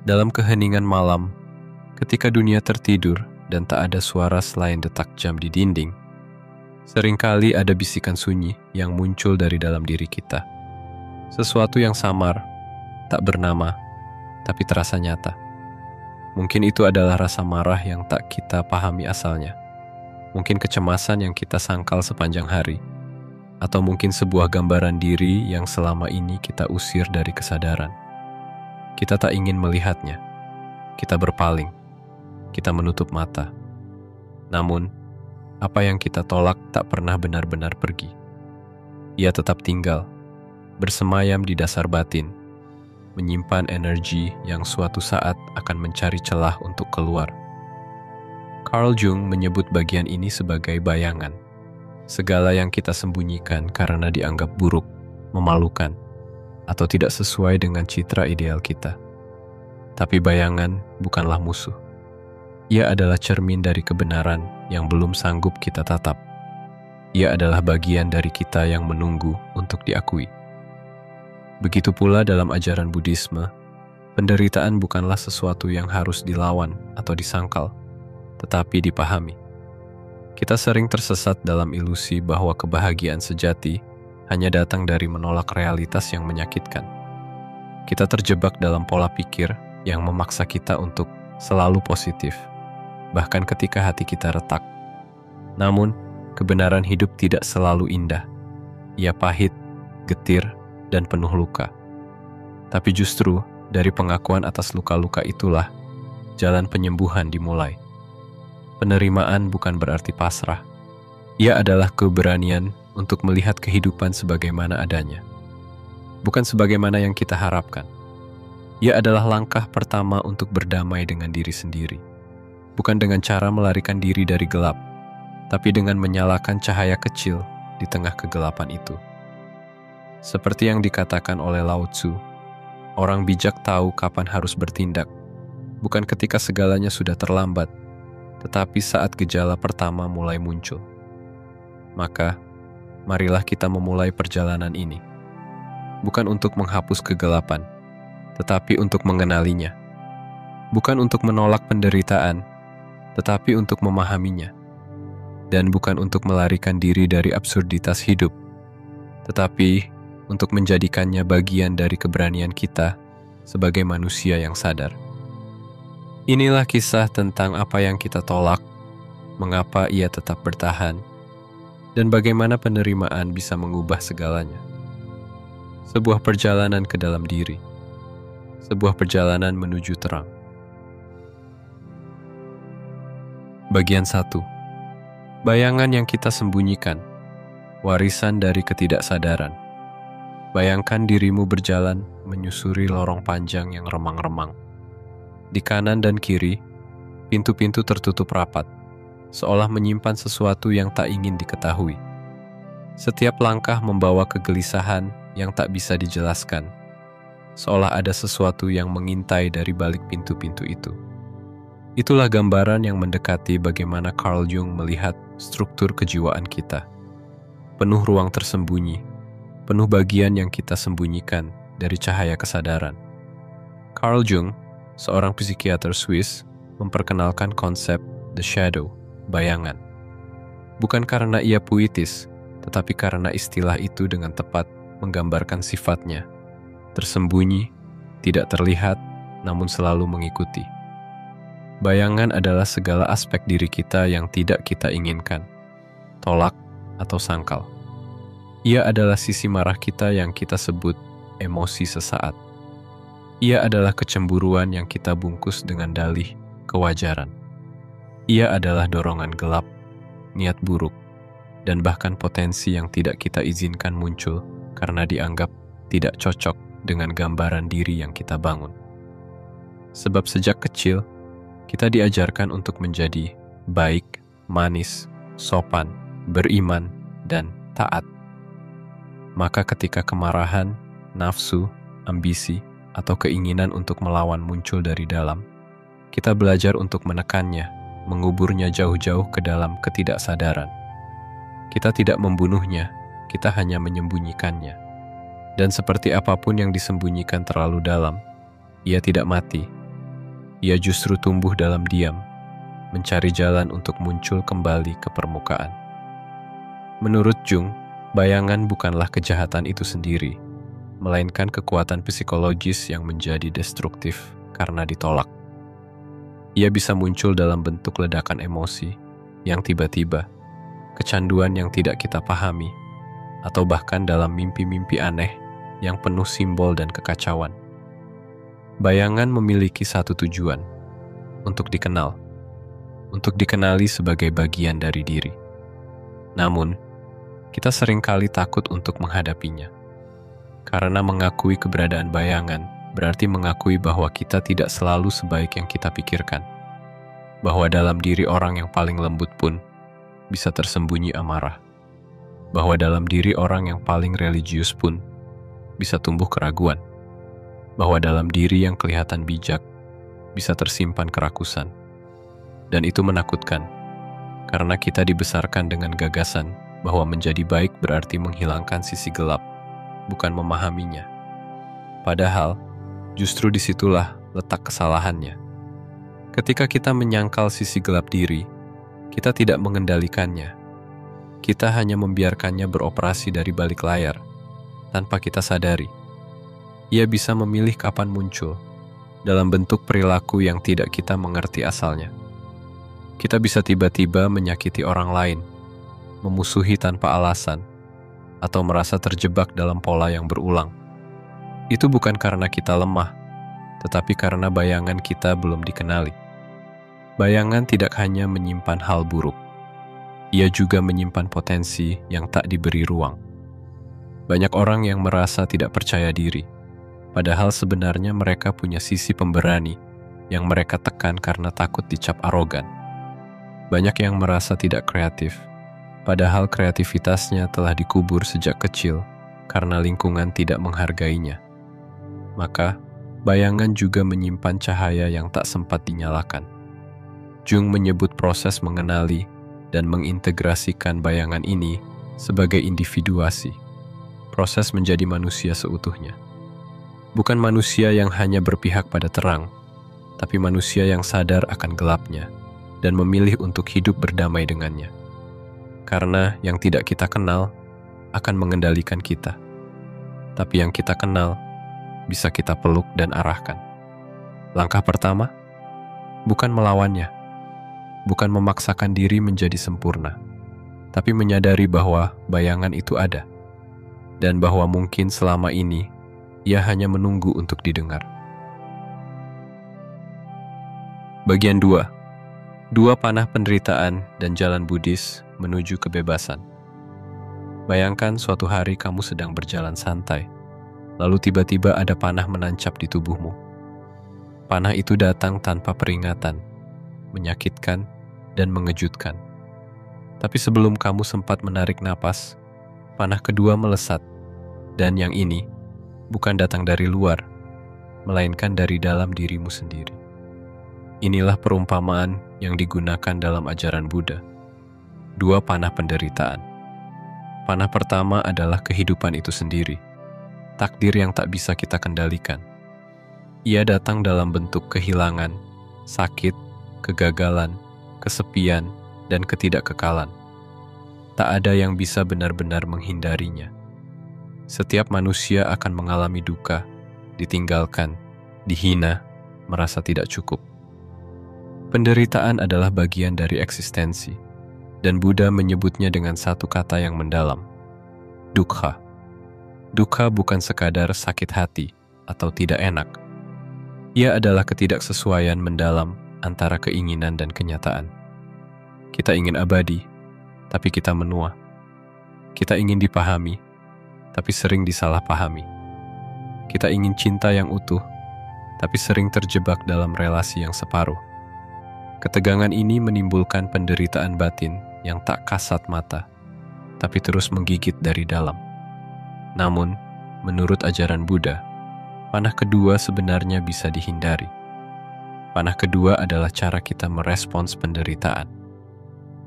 Dalam keheningan malam, ketika dunia tertidur dan tak ada suara selain detak jam di dinding, seringkali ada bisikan sunyi yang muncul dari dalam diri kita. Sesuatu yang samar, tak bernama, tapi terasa nyata. Mungkin itu adalah rasa marah yang tak kita pahami asalnya. Mungkin kecemasan yang kita sangkal sepanjang hari. Atau mungkin sebuah gambaran diri yang selama ini kita usir dari kesadaran. Kita tak ingin melihatnya. Kita berpaling. Kita menutup mata. Namun, apa yang kita tolak tak pernah benar-benar pergi. Ia tetap tinggal, bersemayam di dasar batin, menyimpan energi yang suatu saat akan mencari celah untuk keluar. Carl Jung menyebut bagian ini sebagai bayangan. Segala yang kita sembunyikan karena dianggap buruk, memalukan, atau tidak sesuai dengan citra ideal kita. Tapi bayangan bukanlah musuh. Ia adalah cermin dari kebenaran yang belum sanggup kita tatap. Ia adalah bagian dari kita yang menunggu untuk diakui. Begitu pula dalam ajaran Buddhisme, penderitaan bukanlah sesuatu yang harus dilawan atau disangkal, tetapi dipahami. Kita sering tersesat dalam ilusi bahwa kebahagiaan sejati hanya datang dari menolak realitas yang menyakitkan. Kita terjebak dalam pola pikir yang memaksa kita untuk selalu positif, bahkan ketika hati kita retak. Namun, kebenaran hidup tidak selalu indah. Ia pahit, getir, dan penuh luka. Tapi justru dari pengakuan atas luka-luka itulah jalan penyembuhan dimulai. Penerimaan bukan berarti pasrah. Ia adalah keberanian untuk melihat kehidupan sebagaimana adanya, bukan sebagaimana yang kita harapkan. Ia adalah langkah pertama untuk berdamai dengan diri sendiri, bukan dengan cara melarikan diri dari gelap, tapi dengan menyalakan cahaya kecil di tengah kegelapan itu. Seperti yang dikatakan oleh Lao Tzu, orang bijak tahu kapan harus bertindak, bukan ketika segalanya sudah terlambat, tetapi saat gejala pertama mulai muncul. Maka, marilah kita memulai perjalanan ini, bukan untuk menghapus kegelapan, tetapi untuk mengenalinya. Bukan untuk menolak penderitaan, tetapi untuk memahaminya. Dan bukan untuk melarikan diri dari absurditas hidup, tetapi untuk menjadikannya bagian dari keberanian kita sebagai manusia yang sadar. Inilah kisah tentang apa yang kita tolak, mengapa ia tetap bertahan, dan bagaimana penerimaan bisa mengubah segalanya. Sebuah perjalanan ke dalam diri. Sebuah perjalanan menuju terang. Bagian 1. Bayangan yang kita sembunyikan. Warisan dari ketidaksadaran. Bayangkan dirimu berjalan menyusuri lorong panjang yang remang-remang. Di kanan dan kiri, pintu-pintu tertutup rapat, seolah menyimpan sesuatu yang tak ingin diketahui. Setiap langkah membawa kegelisahan yang tak bisa dijelaskan, seolah ada sesuatu yang mengintai dari balik pintu-pintu itu. Itulah gambaran yang mendekati bagaimana Carl Jung melihat struktur kejiwaan kita. Penuh ruang tersembunyi, penuh bagian yang kita sembunyikan dari cahaya kesadaran. Carl Jung, seorang psikiater Swiss, memperkenalkan konsep the shadow, bayangan. Bukan karena ia puitis, tetapi karena istilah itu dengan tepat menggambarkan sifatnya. Tersembunyi, tidak terlihat, namun selalu mengikuti. Bayangan adalah segala aspek diri kita yang tidak kita inginkan, tolak, atau sangkal. Ia adalah sisi marah kita yang kita sebut emosi sesaat. Ia adalah kecemburuan yang kita bungkus dengan dalih kewajaran. Ia adalah dorongan gelap, niat buruk, dan bahkan potensi yang tidak kita izinkan muncul karena dianggap tidak cocok dengan gambaran diri yang kita bangun. Sebab sejak kecil, kita diajarkan untuk menjadi baik, manis, sopan, beriman, dan taat. Maka ketika kemarahan, nafsu, ambisi, atau keinginan untuk melawan muncul dari dalam, kita belajar untuk menekannya, menguburnya jauh-jauh ke dalam ketidaksadaran. Kita tidak membunuhnya, kita hanya menyembunyikannya. Dan seperti apapun yang disembunyikan terlalu dalam, ia tidak mati, ia justru tumbuh dalam diam, mencari jalan untuk muncul kembali ke permukaan. Menurut Jung, bayangan bukanlah kejahatan itu sendiri, melainkan kekuatan psikologis yang menjadi destruktif karena ditolak. Ia bisa muncul dalam bentuk ledakan emosi yang tiba-tiba, kecanduan yang tidak kita pahami, atau bahkan dalam mimpi-mimpi aneh yang penuh simbol dan kekacauan. Bayangan memiliki satu tujuan, untuk dikenal, untuk dikenali sebagai bagian dari diri. Namun, kita seringkali takut untuk menghadapinya. Karena mengakui keberadaan bayangan berarti mengakui bahwa kita tidak selalu sebaik yang kita pikirkan. Bahwa dalam diri orang yang paling lembut pun bisa tersembunyi amarah. Bahwa dalam diri orang yang paling religius pun bisa tumbuh keraguan. Bahwa dalam diri yang kelihatan bijak bisa tersimpan kerakusan. Dan itu menakutkan, karena kita dibesarkan dengan gagasan bahwa menjadi baik berarti menghilangkan sisi gelap, bukan memahaminya. Padahal, justru disitulah letak kesalahannya. Ketika kita menyangkal sisi gelap diri, kita tidak mengendalikannya. Kita hanya membiarkannya beroperasi dari balik layar, tanpa kita sadari. Ia bisa memilih kapan muncul, dalam bentuk perilaku yang tidak kita mengerti asalnya. Kita bisa tiba-tiba menyakiti orang lain, memusuhi tanpa alasan, atau merasa terjebak dalam pola yang berulang. Itu bukan karena kita lemah, tetapi karena bayangan kita belum dikenali. Bayangan tidak hanya menyimpan hal buruk, ia juga menyimpan potensi yang tak diberi ruang. Banyak orang yang merasa tidak percaya diri, padahal sebenarnya mereka punya sisi pemberani yang mereka tekan karena takut dicap arogan. Banyak yang merasa tidak kreatif, padahal kreativitasnya telah dikubur sejak kecil karena lingkungan tidak menghargainya. Maka, bayangan juga menyimpan cahaya yang tak sempat dinyalakan. Jung menyebut proses mengenali dan mengintegrasikan bayangan ini sebagai individuasi, proses menjadi manusia seutuhnya. Bukan manusia yang hanya berpihak pada terang, tapi manusia yang sadar akan gelapnya dan memilih untuk hidup berdamai dengannya. Karena yang tidak kita kenal akan mengendalikan kita, tapi yang kita kenal bisa kita peluk dan arahkan. Langkah pertama, bukan melawannya, bukan memaksakan diri menjadi sempurna, tapi menyadari bahwa bayangan itu ada, dan bahwa mungkin selama ini ia hanya menunggu untuk didengar. Bagian 2. Dua panah penderitaan dan jalan Buddhis menuju kebebasan. Bayangkan suatu hari kamu sedang berjalan santai, lalu tiba-tiba ada panah menancap di tubuhmu. Panah itu datang tanpa peringatan, menyakitkan dan mengejutkan. Tapi sebelum kamu sempat menarik napas, panah kedua melesat, dan yang ini bukan datang dari luar, melainkan dari dalam dirimu sendiri. Inilah perumpamaan yang digunakan dalam ajaran Buddha. Dua panah penderitaan. Panah pertama adalah kehidupan itu sendiri, takdir yang tak bisa kita kendalikan. Ia datang dalam bentuk kehilangan, sakit, kegagalan, kesepian, dan ketidakkekalan. Tak ada yang bisa benar-benar menghindarinya. Setiap manusia akan mengalami duka, ditinggalkan, dihina, merasa tidak cukup. Penderitaan adalah bagian dari eksistensi, dan Buddha menyebutnya dengan satu kata yang mendalam, dukkha. Dukkha bukan sekadar sakit hati atau tidak enak. Ia adalah ketidaksesuaian mendalam antara keinginan dan kenyataan. Kita ingin abadi, tapi kita menua. Kita ingin dipahami, tapi sering disalahpahami. Kita ingin cinta yang utuh, tapi sering terjebak dalam relasi yang separuh. Ketegangan ini menimbulkan penderitaan batin yang tak kasat mata, tapi terus menggigit dari dalam. Namun, menurut ajaran Buddha, panah kedua sebenarnya bisa dihindari. Panah kedua adalah cara kita merespons penderitaan.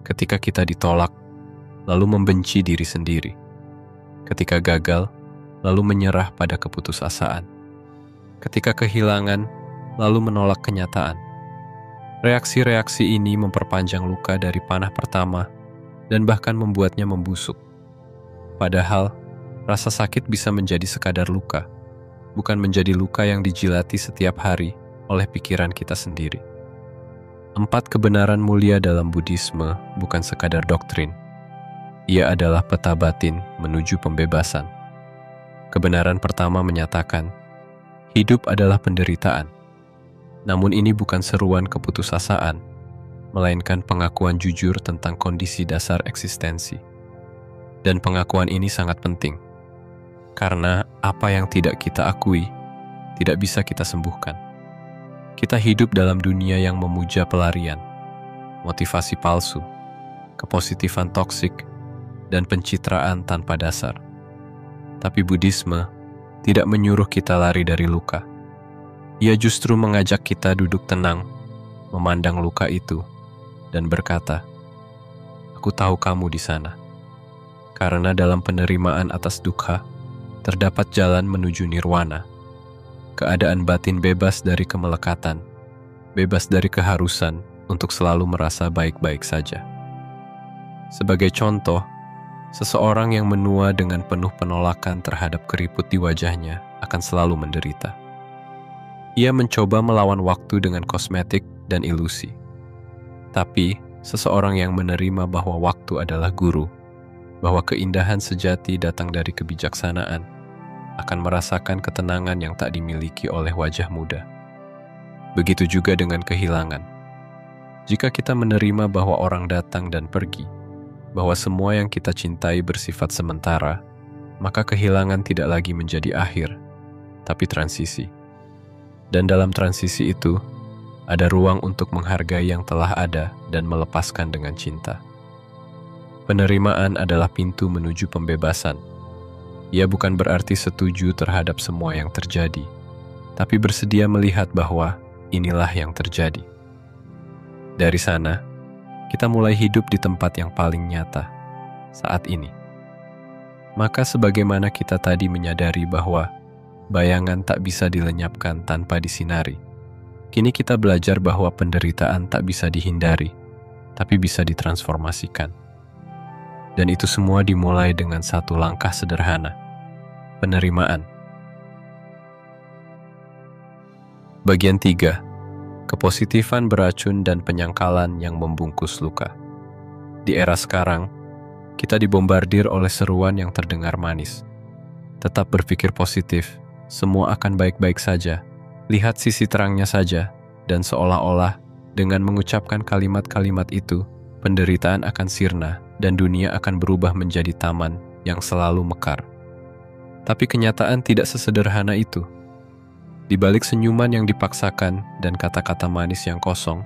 Ketika kita ditolak, lalu membenci diri sendiri. Ketika gagal, lalu menyerah pada keputusasaan. Ketika kehilangan, lalu menolak kenyataan. Reaksi-reaksi ini memperpanjang luka dari panah pertama dan bahkan membuatnya membusuk. Padahal, rasa sakit bisa menjadi sekadar luka, bukan menjadi luka yang dijilati setiap hari oleh pikiran kita sendiri. 4 kebenaran mulia dalam Buddhisme bukan sekadar doktrin. Ia adalah peta batin menuju pembebasan. Kebenaran pertama menyatakan, hidup adalah penderitaan. Namun ini bukan seruan keputusasaan, melainkan pengakuan jujur tentang kondisi dasar eksistensi. Dan pengakuan ini sangat penting, karena apa yang tidak kita akui, tidak bisa kita sembuhkan. Kita hidup dalam dunia yang memuja pelarian, motivasi palsu, kepositifan toksik, dan pencitraan tanpa dasar. Tapi Buddhisme tidak menyuruh kita lari dari luka. Ia justru mengajak kita duduk tenang, memandang luka itu, dan berkata, "Aku tahu kamu di sana." Karena dalam penerimaan atas dukkha, terdapat jalan menuju nirwana, keadaan batin bebas dari kemelekatan, bebas dari keharusan untuk selalu merasa baik-baik saja. Sebagai contoh, seseorang yang menua dengan penuh penolakan terhadap keriput di wajahnya akan selalu menderita. Ia mencoba melawan waktu dengan kosmetik dan ilusi. Tapi, seseorang yang menerima bahwa waktu adalah guru, bahwa keindahan sejati datang dari kebijaksanaan, akan merasakan ketenangan yang tak dimiliki oleh wajah muda. Begitu juga dengan kehilangan. Jika kita menerima bahwa orang datang dan pergi, bahwa semua yang kita cintai bersifat sementara, maka kehilangan tidak lagi menjadi akhir, tapi transisi. Dan dalam transisi itu, ada ruang untuk menghargai yang telah ada dan melepaskan dengan cinta. Penerimaan adalah pintu menuju pembebasan. Ia bukan berarti setuju terhadap semua yang terjadi, tapi bersedia melihat bahwa inilah yang terjadi. Dari sana, kita mulai hidup di tempat yang paling nyata, saat ini. Maka sebagaimana kita tadi menyadari bahwa bayangan tak bisa dilenyapkan tanpa disinari, kini kita belajar bahwa penderitaan tak bisa dihindari, tapi bisa ditransformasikan. Dan itu semua dimulai dengan satu langkah sederhana, penerimaan. Bagian 3. Kepositifan beracun dan penyangkalan yang membungkus luka. Di era sekarang, kita dibombardir oleh seruan yang terdengar manis. Tetap berpikir positif, semua akan baik-baik saja. Lihat sisi terangnya saja, dan seolah-olah dengan mengucapkan kalimat-kalimat itu, penderitaan akan sirna dan dunia akan berubah menjadi taman yang selalu mekar. Tapi kenyataan tidak sesederhana itu. Di balik senyuman yang dipaksakan dan kata-kata manis yang kosong,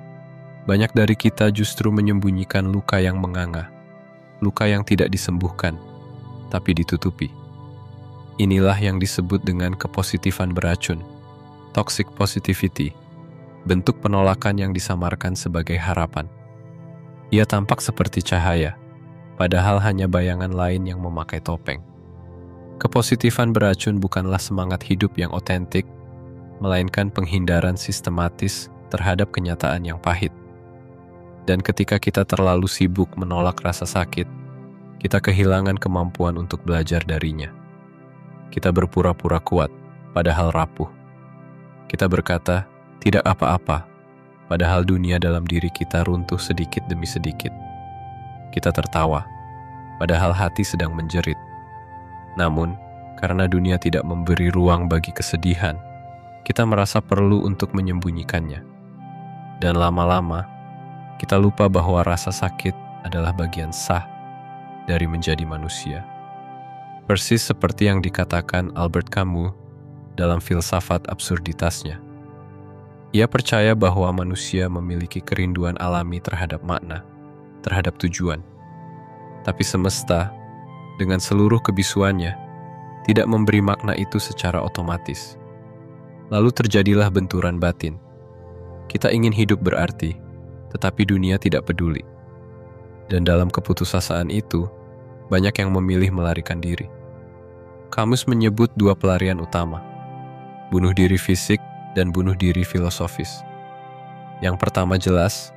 banyak dari kita justru menyembunyikan luka yang menganga, luka yang tidak disembuhkan, tapi ditutupi. Inilah yang disebut dengan kepositifan beracun, toxic positivity, bentuk penolakan yang disamarkan sebagai harapan. Ia tampak seperti cahaya, padahal hanya bayangan lain yang memakai topeng. Kepositifan beracun bukanlah semangat hidup yang otentik, melainkan penghindaran sistematis terhadap kenyataan yang pahit. Dan ketika kita terlalu sibuk menolak rasa sakit, kita kehilangan kemampuan untuk belajar darinya. Kita berpura-pura kuat, padahal rapuh. Kita berkata, tidak apa-apa, padahal dunia dalam diri kita runtuh sedikit demi sedikit. Kita tertawa, padahal hati sedang menjerit. Namun, karena dunia tidak memberi ruang bagi kesedihan, kita merasa perlu untuk menyembunyikannya. Dan lama-lama, kita lupa bahwa rasa sakit adalah bagian sah dari menjadi manusia. Persis seperti yang dikatakan Albert Camus dalam filsafat absurditasnya. Ia percaya bahwa manusia memiliki kerinduan alami terhadap makna, terhadap tujuan. Tapi semesta, dengan seluruh kebisuannya, tidak memberi makna itu secara otomatis. Lalu terjadilah benturan batin. Kita ingin hidup berarti, tetapi dunia tidak peduli. Dan dalam keputusasaan itu, banyak yang memilih melarikan diri. Camus menyebut 2 pelarian utama, bunuh diri fisik dan bunuh diri filosofis. Yang pertama jelas,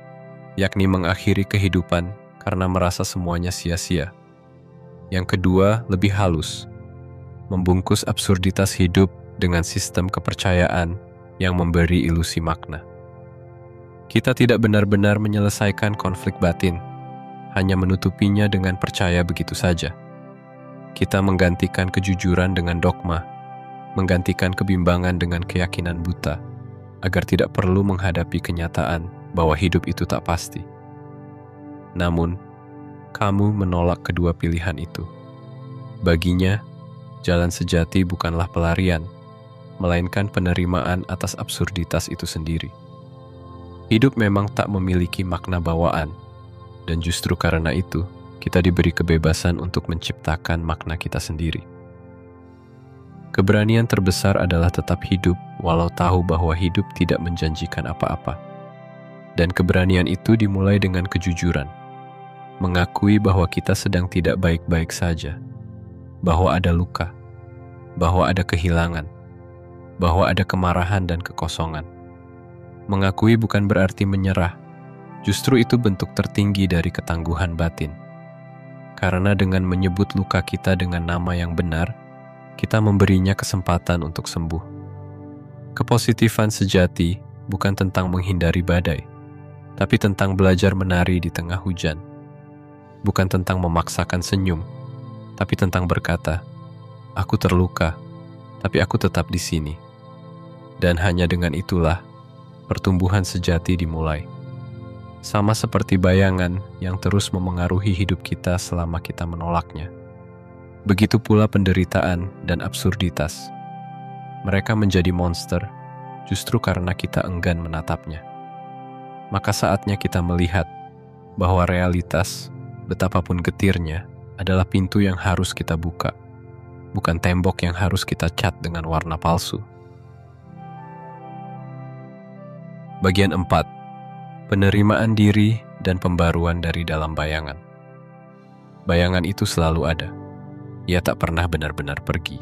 yakni mengakhiri kehidupan karena merasa semuanya sia-sia. Yang kedua lebih halus, membungkus absurditas hidup dengan sistem kepercayaan yang memberi ilusi makna. Kita tidak benar-benar menyelesaikan konflik batin, hanya menutupinya dengan percaya begitu saja. Kita menggantikan kejujuran dengan dogma, menggantikan kebimbangan dengan keyakinan buta, agar tidak perlu menghadapi kenyataan bahwa hidup itu tak pasti. Namun, kamu menolak kedua pilihan itu. Baginya, jalan sejati bukanlah pelarian, melainkan penerimaan atas absurditas itu sendiri. Hidup memang tak memiliki makna bawaan, dan justru karena itu, kita diberi kebebasan untuk menciptakan makna kita sendiri. Keberanian terbesar adalah tetap hidup walau tahu bahwa hidup tidak menjanjikan apa-apa. Dan keberanian itu dimulai dengan kejujuran, mengakui bahwa kita sedang tidak baik-baik saja, bahwa ada luka, bahwa ada kehilangan, bahwa ada kemarahan dan kekosongan. Mengakui bukan berarti menyerah, justru itu bentuk tertinggi dari ketangguhan batin. Karena dengan menyebut luka kita dengan nama yang benar, kita memberinya kesempatan untuk sembuh. Kepositifan sejati bukan tentang menghindari badai, tapi tentang belajar menari di tengah hujan. Bukan tentang memaksakan senyum, tapi tentang berkata, "Aku terluka, tapi aku tetap di sini." Dan hanya dengan itulah, pertumbuhan sejati dimulai. Sama seperti bayangan yang terus memengaruhi hidup kita selama kita menolaknya. Begitu pula penderitaan dan absurditas. Mereka menjadi monster justru karena kita enggan menatapnya. Maka saatnya kita melihat bahwa realitas, betapapun getirnya, adalah pintu yang harus kita buka, bukan tembok yang harus kita cat dengan warna palsu. Bagian 4. Penerimaan diri dan pembaruan dari dalam bayangan. Bayangan itu selalu ada. Ia tak pernah benar-benar pergi.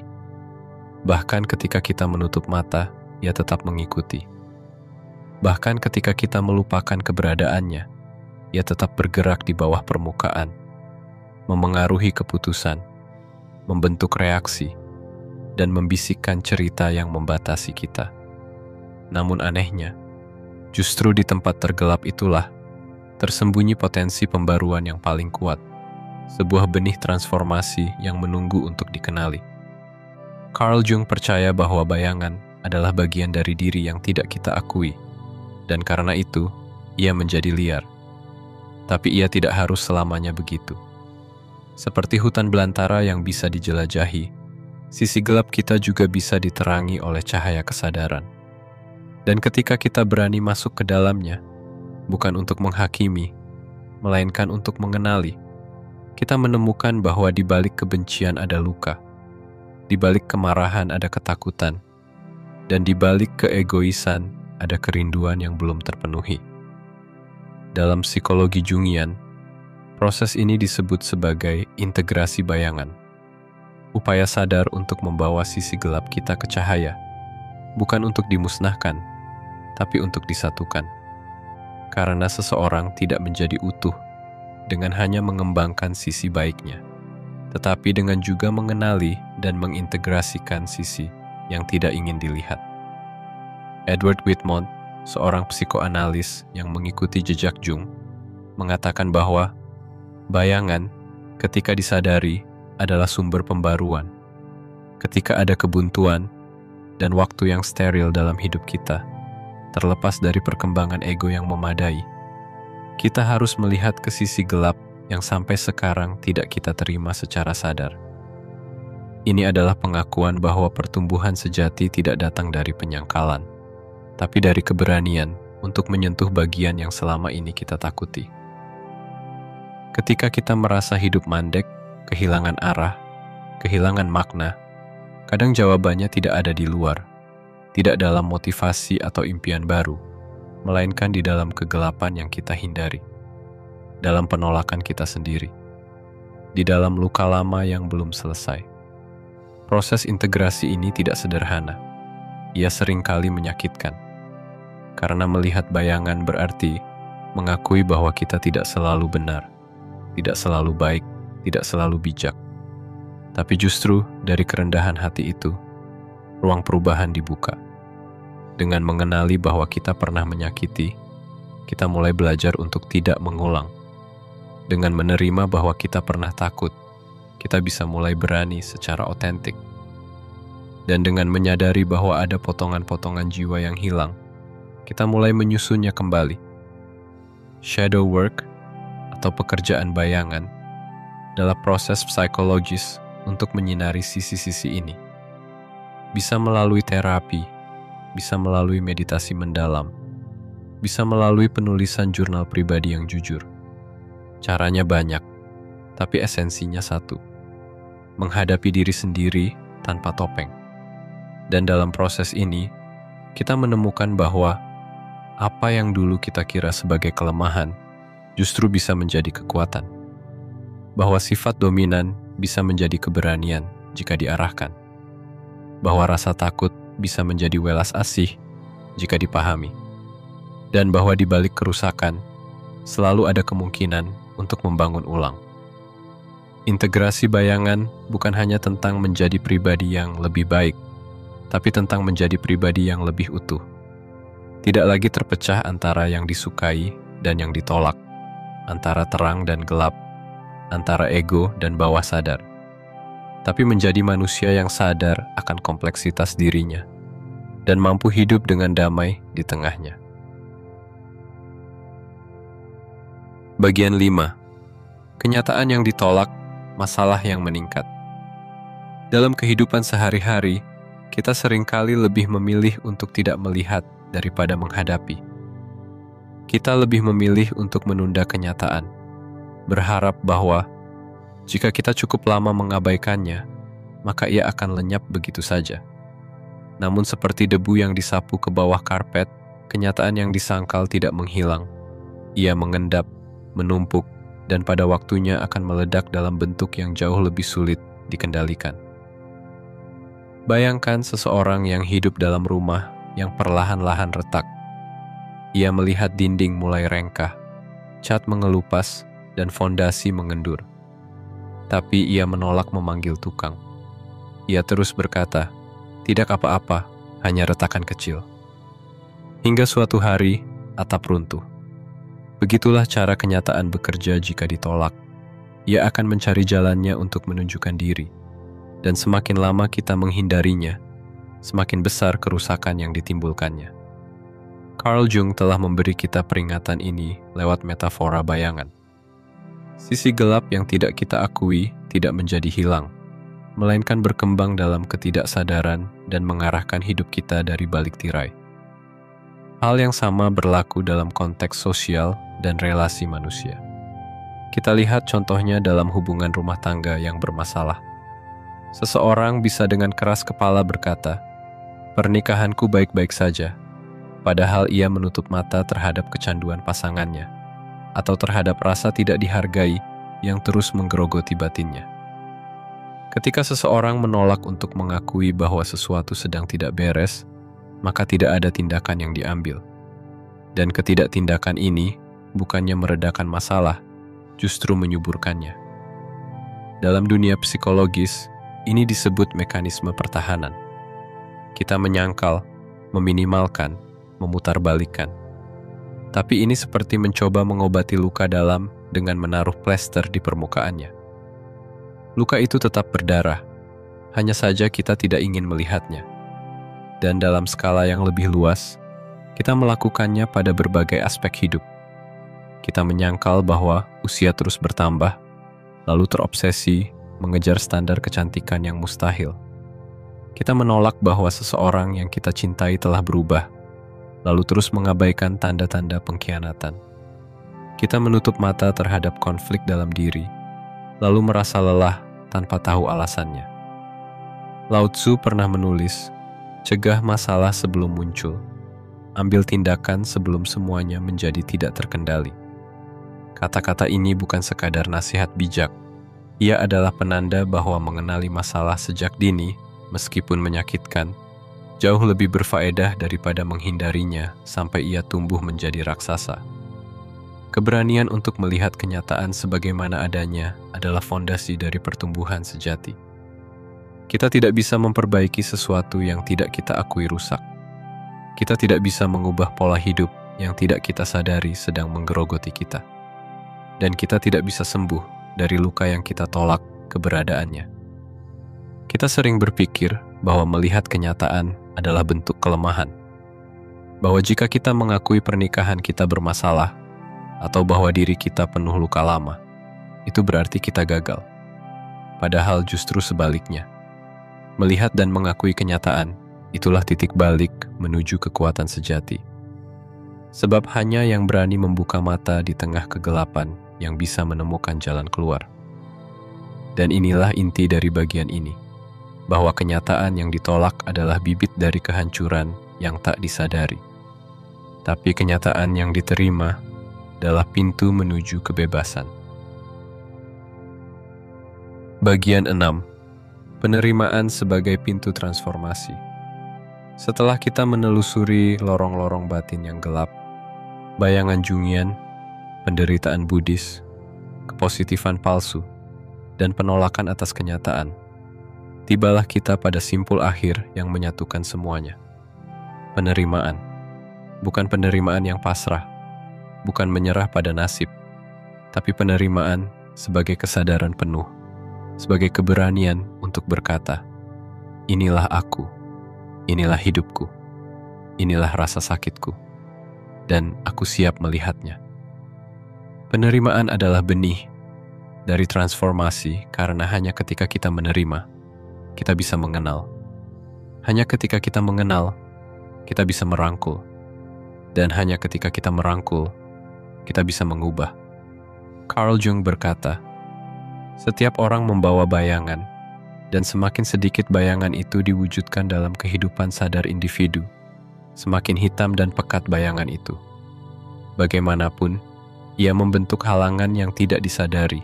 Bahkan ketika kita menutup mata, ia tetap mengikuti. Bahkan ketika kita melupakan keberadaannya, ia tetap bergerak di bawah permukaan, memengaruhi keputusan, membentuk reaksi, dan membisikkan cerita yang membatasi kita. Namun anehnya, justru di tempat tergelap itulah tersembunyi potensi pembaruan yang paling kuat, sebuah benih transformasi yang menunggu untuk dikenali. Carl Jung percaya bahwa bayangan adalah bagian dari diri yang tidak kita akui, dan karena itu, ia menjadi liar. Tapi ia tidak harus selamanya begitu. Seperti hutan belantara yang bisa dijelajahi, sisi gelap kita juga bisa diterangi oleh cahaya kesadaran. Dan ketika kita berani masuk ke dalamnya, bukan untuk menghakimi, melainkan untuk mengenali, kita menemukan bahwa di balik kebencian ada luka, di balik kemarahan ada ketakutan, dan di balik keegoisan ada kerinduan yang belum terpenuhi. Dalam psikologi Jungian, proses ini disebut sebagai integrasi bayangan, upaya sadar untuk membawa sisi gelap kita ke cahaya, bukan untuk dimusnahkan, tapi untuk disatukan. Karena seseorang tidak menjadi utuh dengan hanya mengembangkan sisi baiknya, tetapi dengan juga mengenali dan mengintegrasikan sisi yang tidak ingin dilihat. Edward Whitmont, seorang psikoanalis yang mengikuti jejak Jung, mengatakan bahwa bayangan, ketika disadari, adalah sumber pembaruan. Ketika ada kebuntuan dan waktu yang steril dalam hidup kita, terlepas dari perkembangan ego yang memadai, kita harus melihat ke sisi gelap yang sampai sekarang tidak kita terima secara sadar. Ini adalah pengakuan bahwa pertumbuhan sejati tidak datang dari penyangkalan, tapi dari keberanian untuk menyentuh bagian yang selama ini kita takuti. Ketika kita merasa hidup mandek, kehilangan arah, kehilangan makna, kadang jawabannya tidak ada di luar, tidak dalam motivasi atau impian baru, melainkan di dalam kegelapan yang kita hindari, dalam penolakan kita sendiri, di dalam luka lama yang belum selesai. Proses integrasi ini tidak sederhana. ia seringkali menyakitkan. Karena melihat bayangan berarti mengakui bahwa kita tidak selalu benar, tidak selalu baik, tidak selalu bijak. Tapi justru dari kerendahan hati itu, ruang perubahan dibuka. Dengan mengenali bahwa kita pernah menyakiti, kita mulai belajar untuk tidak mengulang. Dengan menerima bahwa kita pernah takut, kita bisa mulai berani secara otentik. Dan dengan menyadari bahwa ada potongan-potongan jiwa yang hilang, kita mulai menyusunnya kembali. Shadow work atau pekerjaan bayangan adalah proses psikologis untuk menyinari sisi-sisi ini. Bisa melalui terapi, bisa melalui meditasi mendalam, bisa melalui penulisan jurnal pribadi yang jujur. Caranya banyak, tapi esensinya satu: menghadapi diri sendiri tanpa topeng. Dan dalam proses ini, kita menemukan bahwa apa yang dulu kita kira sebagai kelemahan justru bisa menjadi kekuatan. Bahwa sifat dominan bisa menjadi keberanian jika diarahkan. Bahwa rasa takut bisa menjadi welas asih jika dipahami. Dan bahwa di balik kerusakan selalu ada kemungkinan untuk membangun ulang. Integrasi bayangan bukan hanya tentang menjadi pribadi yang lebih baik, tapi tentang menjadi pribadi yang lebih utuh. Tidak lagi terpecah antara yang disukai dan yang ditolak, antara terang dan gelap, antara ego dan bawah sadar. Tapi menjadi manusia yang sadar akan kompleksitas dirinya dan mampu hidup dengan damai di tengahnya. Bagian 5. Kenyataan yang ditolak, masalah yang meningkat. Dalam kehidupan sehari-hari, kita seringkali lebih memilih untuk tidak melihat daripada menghadapi. Kita lebih memilih untuk menunda kenyataan, berharap bahwa jika kita cukup lama mengabaikannya, maka ia akan lenyap begitu saja. Namun seperti debu yang disapu ke bawah karpet, kenyataan yang disangkal tidak menghilang. Ia mengendap, menumpuk, dan pada waktunya akan meledak dalam bentuk yang jauh lebih sulit dikendalikan. Bayangkan seseorang yang hidup dalam rumah yang perlahan-lahan retak. Ia melihat dinding mulai rengkah, cat mengelupas, dan fondasi mengendur. Tapi ia menolak memanggil tukang. Ia terus berkata, "Tidak apa-apa, hanya retakan kecil." Hingga suatu hari, atap runtuh. Begitulah cara kenyataan bekerja jika ditolak. Ia akan mencari jalannya untuk menunjukkan diri. Dan semakin lama kita menghindarinya, semakin besar kerusakan yang ditimbulkannya. Carl Jung telah memberi kita peringatan ini lewat metafora bayangan. Sisi gelap yang tidak kita akui tidak menjadi hilang, melainkan berkembang dalam ketidaksadaran dan mengarahkan hidup kita dari balik tirai. Hal yang sama berlaku dalam konteks sosial dan relasi manusia. Kita lihat contohnya dalam hubungan rumah tangga yang bermasalah. Seseorang bisa dengan keras kepala berkata, "Pernikahanku baik-baik saja," padahal ia menutup mata terhadap kecanduan pasangannya, atau terhadap rasa tidak dihargai yang terus menggerogoti batinnya. Ketika seseorang menolak untuk mengakui bahwa sesuatu sedang tidak beres, maka tidak ada tindakan yang diambil. Dan ketidaktindakan ini bukannya meredakan masalah, justru menyuburkannya. Dalam dunia psikologis, ini disebut mekanisme pertahanan. Kita menyangkal, meminimalkan, memutarbalikkan. Tapi ini seperti mencoba mengobati luka dalam dengan menaruh plester di permukaannya. Luka itu tetap berdarah, hanya saja kita tidak ingin melihatnya. Dan dalam skala yang lebih luas, kita melakukannya pada berbagai aspek hidup. Kita menyangkal bahwa usia terus bertambah, lalu terobsesi mengejar standar kecantikan yang mustahil. Kita menolak bahwa seseorang yang kita cintai telah berubah, lalu terus mengabaikan tanda-tanda pengkhianatan. Kita menutup mata terhadap konflik dalam diri, lalu merasa lelah tanpa tahu alasannya. Lao Tzu pernah menulis, "Cegah masalah sebelum muncul, ambil tindakan sebelum semuanya menjadi tidak terkendali." Kata-kata ini bukan sekadar nasihat bijak. Ia adalah penanda bahwa mengenali masalah sejak dini, meskipun menyakitkan, Jauh lebih berfaedah daripada menghindarinya sampai ia tumbuh menjadi raksasa. Keberanian untuk melihat kenyataan sebagaimana adanya adalah fondasi dari pertumbuhan sejati. Kita tidak bisa memperbaiki sesuatu yang tidak kita akui rusak. Kita tidak bisa mengubah pola hidup yang tidak kita sadari sedang menggerogoti kita. Dan kita tidak bisa sembuh dari luka yang kita tolak keberadaannya. Kita sering berpikir bahwa melihat kenyataan adalah bentuk kelemahan. Bahwa jika kita mengakui pernikahan kita bermasalah, atau bahwa diri kita penuh luka lama, itu berarti kita gagal. Padahal justru sebaliknya. Melihat dan mengakui kenyataan, itulah titik balik menuju kekuatan sejati. Sebab hanya yang berani membuka mata di tengah kegelapan yang bisa menemukan jalan keluar. Dan inilah inti dari bagian ini, bahwa kenyataan yang ditolak adalah bibit dari kehancuran yang tak disadari. Tapi kenyataan yang diterima adalah pintu menuju kebebasan. Bagian 6. Penerimaan sebagai pintu transformasi. Setelah kita menelusuri lorong-lorong batin yang gelap, bayangan Jungian, penderitaan Buddhis, kepositifan palsu, dan penolakan atas kenyataan, tibalah kita pada simpul akhir yang menyatukan semuanya. Penerimaan. Bukan penerimaan yang pasrah, bukan menyerah pada nasib, tapi penerimaan sebagai kesadaran penuh, sebagai keberanian untuk berkata, inilah aku, inilah hidupku, inilah rasa sakitku, dan aku siap melihatnya. Penerimaan adalah benih dari transformasi karena hanya ketika kita menerima, kita bisa mengenal. Hanya ketika kita mengenal, kita bisa merangkul. Dan hanya ketika kita merangkul, kita bisa mengubah. Carl Jung berkata, setiap orang membawa bayangan, dan semakin sedikit bayangan itu diwujudkan dalam kehidupan sadar individu, semakin hitam dan pekat bayangan itu. Bagaimanapun, ia membentuk halangan yang tidak disadari,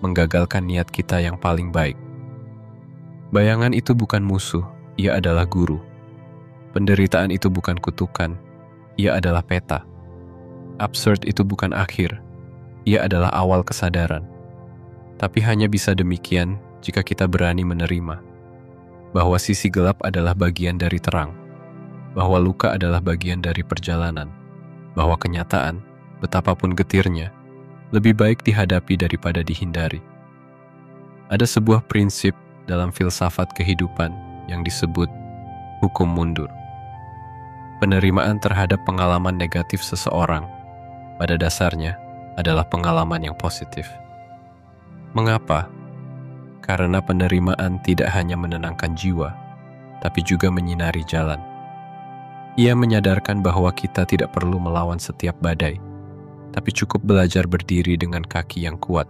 menggagalkan niat kita yang paling baik. Bayangan itu bukan musuh, ia adalah guru. Penderitaan itu bukan kutukan, ia adalah peta. Absurd itu bukan akhir, ia adalah awal kesadaran. Tapi hanya bisa demikian jika kita berani menerima bahwa sisi gelap adalah bagian dari terang, bahwa luka adalah bagian dari perjalanan, bahwa kenyataan, betapapun getirnya, lebih baik dihadapi daripada dihindari. Ada sebuah prinsip dalam filsafat kehidupan yang disebut hukum mundur. Penerimaan terhadap pengalaman negatif seseorang pada dasarnya adalah pengalaman yang positif. Mengapa? Karena penerimaan tidak hanya menenangkan jiwa, tapi juga menyinari jalan. Ia menyadarkan bahwa kita tidak perlu melawan setiap badai, tapi cukup belajar berdiri dengan kaki yang kuat.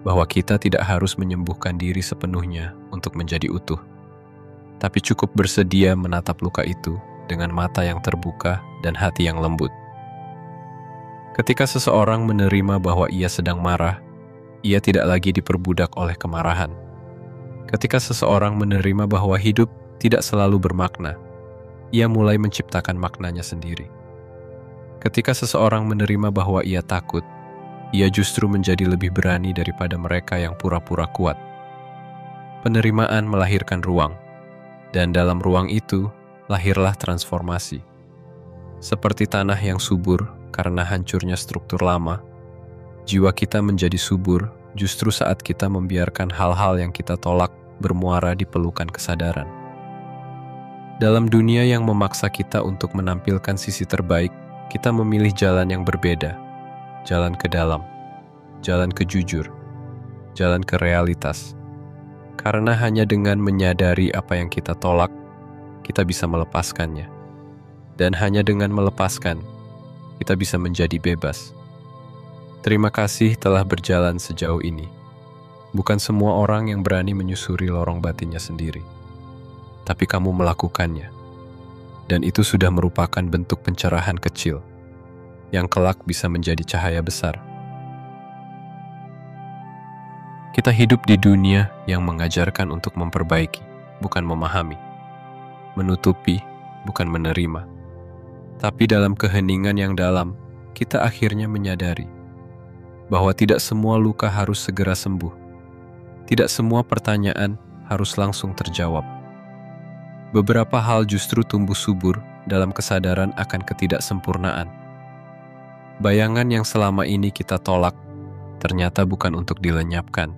Bahwa kita tidak harus menyembuhkan diri sepenuhnya untuk menjadi utuh, tapi cukup bersedia menatap luka itu dengan mata yang terbuka dan hati yang lembut. Ketika seseorang menerima bahwa ia sedang marah, ia tidak lagi diperbudak oleh kemarahan. Ketika seseorang menerima bahwa hidup tidak selalu bermakna, ia mulai menciptakan maknanya sendiri. Ketika seseorang menerima bahwa ia takut, ia justru menjadi lebih berani daripada mereka yang pura-pura kuat. Penerimaan melahirkan ruang, dan dalam ruang itu lahirlah transformasi. Seperti tanah yang subur karena hancurnya struktur lama, jiwa kita menjadi subur justru saat kita membiarkan hal-hal yang kita tolak bermuara di pelukan kesadaran. Dalam dunia yang memaksa kita untuk menampilkan sisi terbaik, kita memilih jalan yang berbeda. Jalan ke dalam, jalan ke jujur, jalan ke realitas. Karena hanya dengan menyadari apa yang kita tolak, kita bisa melepaskannya. Dan hanya dengan melepaskan, kita bisa menjadi bebas. Terima kasih telah berjalan sejauh ini. Bukan semua orang yang berani menyusuri lorong batinnya sendiri. Tapi kamu melakukannya. Dan itu sudah merupakan bentuk pencerahan kecil, yang kelak bisa menjadi cahaya besar. Kita hidup di dunia yang mengajarkan untuk memperbaiki, bukan memahami. menutupi, bukan menerima. Tapi dalam keheningan yang dalam, kita akhirnya menyadari bahwa tidak semua luka harus segera sembuh. Tidak semua pertanyaan harus langsung terjawab. Beberapa hal justru tumbuh subur dalam kesadaran akan ketidaksempurnaan. Bayangan yang selama ini kita tolak ternyata bukan untuk dilenyapkan,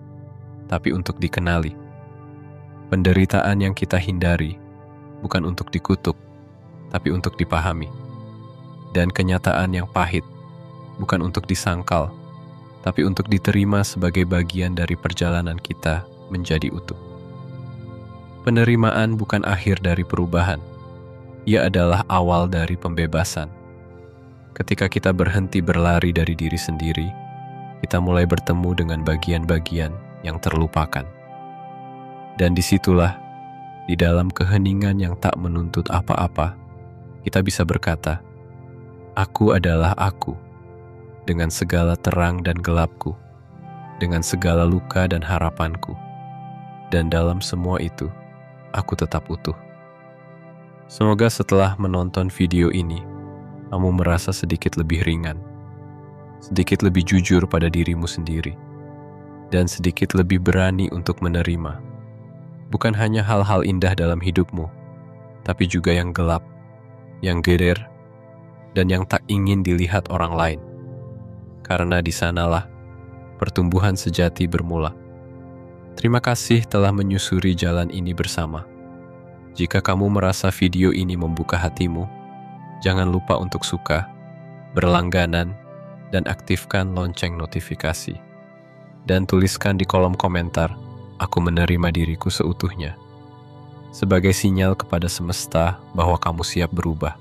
tapi untuk dikenali. Penderitaan yang kita hindari bukan untuk dikutuk, tapi untuk dipahami. Dan kenyataan yang pahit bukan untuk disangkal, tapi untuk diterima sebagai bagian dari perjalanan kita menjadi utuh. Penerimaan bukan akhir dari perubahan. Ia adalah awal dari pembebasan. Ketika kita berhenti berlari dari diri sendiri, kita mulai bertemu dengan bagian-bagian yang terlupakan. Dan disitulah, di dalam keheningan yang tak menuntut apa-apa, kita bisa berkata, "Aku adalah aku, dengan segala terang dan gelapku, dengan segala luka dan harapanku. Dan dalam semua itu, aku tetap utuh." Semoga setelah menonton video ini, kamu merasa sedikit lebih ringan, sedikit lebih jujur pada dirimu sendiri, dan sedikit lebih berani untuk menerima. Bukan hanya hal-hal indah dalam hidupmu, tapi juga yang gelap, yang gerer, dan yang tak ingin dilihat orang lain. Karena di sanalah pertumbuhan sejati bermula. Terima kasih telah menyusuri jalan ini bersama. Jika kamu merasa video ini membuka hatimu, jangan lupa untuk suka, berlangganan, dan aktifkan lonceng notifikasi. Dan tuliskan di kolom komentar, "Aku menerima diriku seutuhnya," sebagai sinyal kepada semesta bahwa kamu siap berubah.